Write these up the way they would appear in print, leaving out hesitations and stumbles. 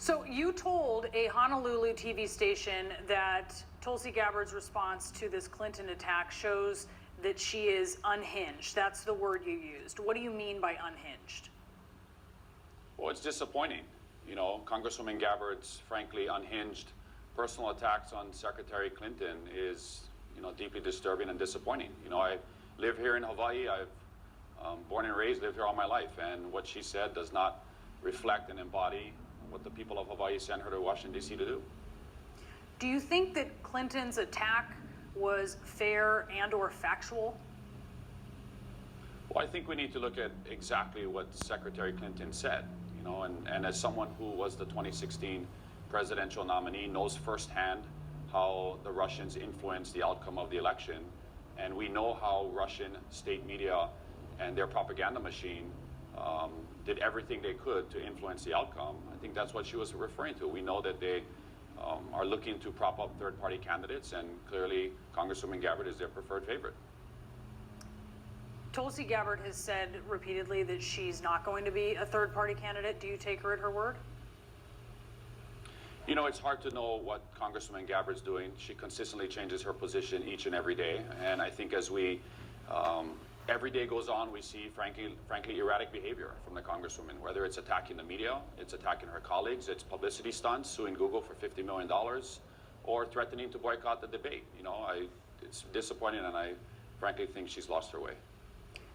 So you told a Honolulu TV station that Tulsi Gabbard's response to this Clinton attack shows that she is unhinged. That's the word you used. What do you mean by unhinged? Well, it's disappointing. You know, Congresswoman Gabbard's frankly unhinged personal attacks on Secretary Clinton is, deeply disturbing and disappointing. I live here in Hawaii. I've born and raised, lived here all my life, and what she said does not reflect and embody what the people of Hawaii sent her to Washington, D.C. to do. Do you think that Clinton's attack was fair and or factual? Well, I think we need to look at exactly what Secretary Clinton said, and as someone who was the 2016 presidential nominee, knows firsthand how the Russians influenced the outcome of the election, and we know how Russian state media and their propaganda machine did everything they could to influence the outcome. I think that's what she was referring to. We know that they are looking to prop up third-party candidates, and clearly Congresswoman Gabbard is their preferred favorite. Tulsi Gabbard has said repeatedly that she's not going to be a third-party candidate. Do you take her at her word? It's hard to know what Congresswoman Gabbard's doing. She consistently changes her position each and every day, and I think as every day goes on, we see frankly erratic behavior from the Congresswoman, whether it's attacking the media, it's attacking her colleagues, it's publicity stunts, suing Google for $50 million, or threatening to boycott the debate. It's disappointing, and I frankly think she's lost her way.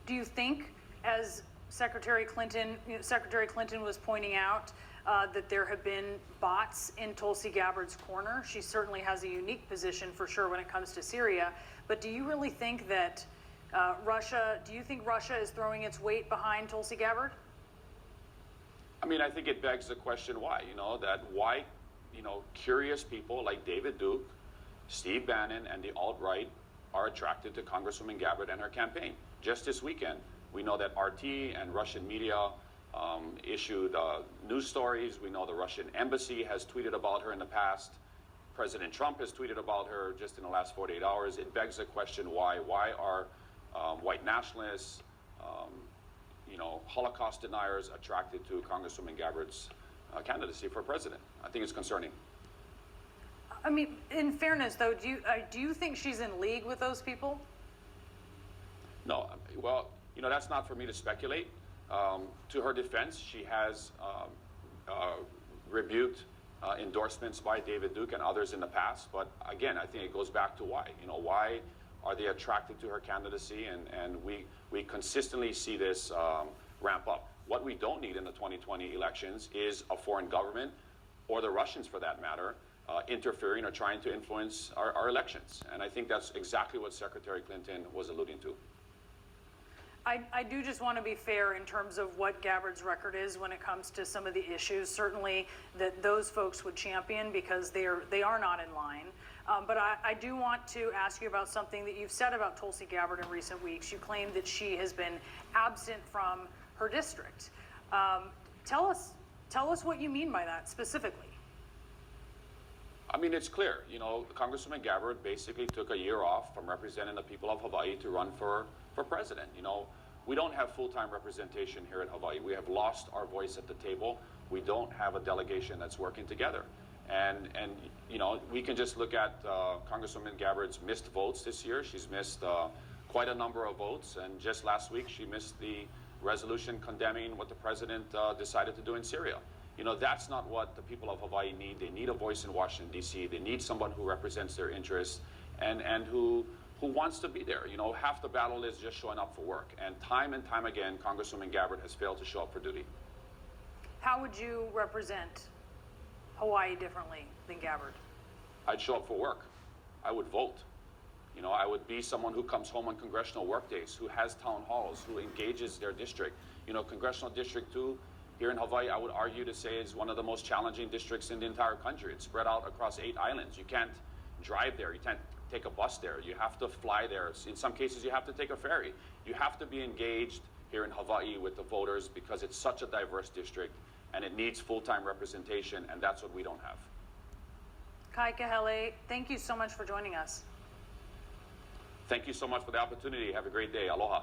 Do you think, as Secretary Clinton was pointing out, that there have been bots in Tulsi Gabbard's corner? She certainly has a unique position for sure when it comes to Syria, but do you really think that Russia is throwing its weight behind Tulsi Gabbard? I think it begs the question why, why curious people like David Duke, Steve Bannon, and the alt-right are attracted to Congresswoman Gabbard and her campaign. Just this weekend, we know that RT and Russian media issued news stories. We know the Russian embassy has tweeted about her in the past. President Trump has tweeted about her just in the last 48 hours. It begs the question why. Why are white nationalists, Holocaust deniers attracted to Congresswoman Gabbard's candidacy for president? I think it's concerning. In fairness, though, do you think she's in league with those people? No. Well, that's not for me to speculate. To her defense, she has rebuked endorsements by David Duke and others in the past. But again, I think it goes back to why. Why are they attracted to her candidacy? And we consistently see this ramp up. What we don't need in the 2020 elections is a foreign government, or the Russians for that matter, interfering or trying to influence our elections. And I think that's exactly what Secretary Clinton was alluding to. I do just want to be fair in terms of what Gabbard's record is when it comes to some of the issues, certainly that those folks would champion because they are not in line. But I do want to ask you about something that you've said about Tulsi Gabbard in recent weeks. You claim that she has been absent from her district. Tell us what you mean by that specifically. It's clear. Congresswoman Gabbard basically took a year off from representing the people of Hawaii to run for president. We don't have full-time representation here in Hawaii. We have lost our voice at the table. We don't have a delegation that's working together. And we can just look at Congresswoman Gabbard's missed votes this year. She's missed quite a number of votes, and just last week she missed the resolution condemning what the president decided to do in Syria. That's not what the people of Hawaii need. They need a voice in Washington, D.C. They need someone who represents their interests and who wants to be there. Half the battle is just showing up for work. And time again, Congresswoman Gabbard has failed to show up for duty. How would you represent Hawaii differently than Gabbard? I'd show up for work. I would vote. I would be someone who comes home on congressional work days, who has town halls, who engages their district. Congressional District 2 here in Hawaii, I would argue to say is one of the most challenging districts in the entire country. It's spread out across 8 islands. You can't drive there. You can't take a bus there. You have to fly there. In some cases, you have to take a ferry. You have to be engaged here in Hawaii with the voters because it's such a diverse district and it needs full-time representation, and that's what we don't have. Kai Kahele, thank you so much for joining us. Thank you so much for the opportunity. Have a great day. Aloha.